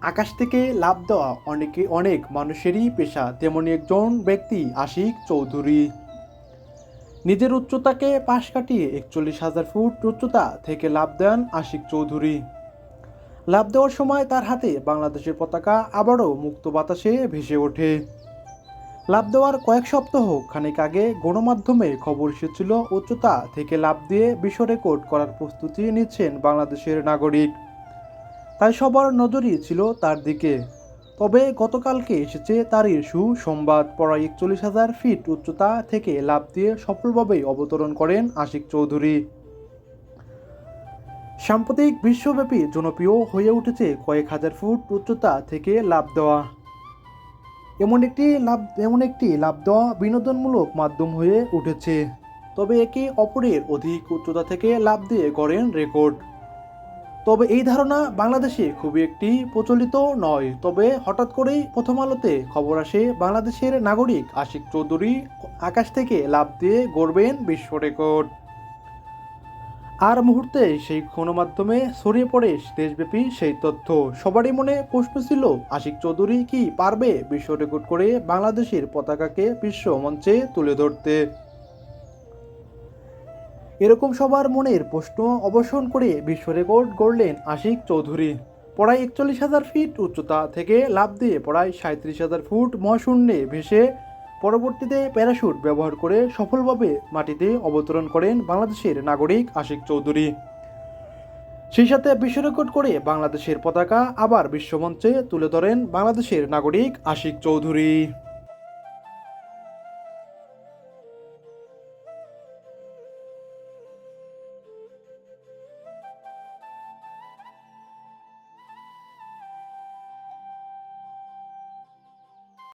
আকাশ থেকে লাফ দেওয়া অনেক মানুষেরই পেশা, তেমনি একজন ব্যক্তি আশিক চৌধুরী। নিজের উচ্চতাকে পাশ কাটিয়ে ৪১,০০০ ফুট উচ্চতা থেকে লাফ দেন আশিক চৌধুরী। লাফ দেওয়ার সময় তার হাতে বাংলাদেশের পতাকা আবারও মুক্ত বাতাসে ভেসে ওঠে। লাফ দেওয়ার কয়েক সপ্তাহ খানিক আগে গণমাধ্যমে খবর এসেছিল উচ্চতা থেকে লাফ দিয়ে বিশ্ব রেকর্ড করার প্রস্তুতি নিচ্ছেন বাংলাদেশের নাগরিক। তাই সবার নজরই ছিল তার দিকে। তবে গতকালকে এসেছে তারই সুসংবাদ। প্রায় ৪১,০০০ ফিট উচ্চতা থেকে লাফ দিয়ে সফলভাবে অবতরণ করেন আশিক চৌধুরী। সাম্প্রতিক বিশ্বব্যাপী জনপ্রিয় হয়ে উঠেছে কয়েক হাজার ফুট উচ্চতা থেকে লাফ দেওয়া। এমন একটি লাফ দেওয়া বিনোদনমূলক মাধ্যম হয়ে উঠেছে। তবে একে অপরের অধিক উচ্চতা থেকে লাফ দিয়ে গড়েন রেকর্ড। তবে এই ধারণা বাংলাদেশে খুবই একটি প্রচলিত নয়। তবে হঠাৎ করেই প্রথম আলোতে খবর আসে বাংলাদেশের নাগরিক আশিক চৌধুরী আকাশ থেকে লাফ দিয়ে গড়বেন বিশ্ব রেকর্ড। আর মুহূর্তে সেই গণমাধ্যমে ছড়িয়ে পড়ে দেশব্যাপী সেই তথ্য। সবারই মনে প্রশ্ন ছিল, আশিক চৌধুরী কি পারবে বিশ্ব রেকর্ড করে বাংলাদেশের পতাকাকে বিশ্ব মঞ্চে তুলে ধরতে। এরকম সবার মনের প্রশ্ন অবসান করে বিশ্ব রেকর্ড গড়লেন আশিক চৌধুরী। প্রায় ৪১,০০০ ফিট উচ্চতা থেকে লাফ দিয়ে প্রায় ৩৭,০০০ ফুট মহাশূন্যে ভেসে পরবর্তীতে প্যারাশুট ব্যবহার করে সফলভাবে মাটিতে অবতরণ করেন বাংলাদেশের নাগরিক আশিক চৌধুরী। সেই সাথে বিশ্ব রেকর্ড করে বাংলাদেশের পতাকা আবার বিশ্বমঞ্চে তুলে ধরেন বাংলাদেশের নাগরিক আশিক চৌধুরী।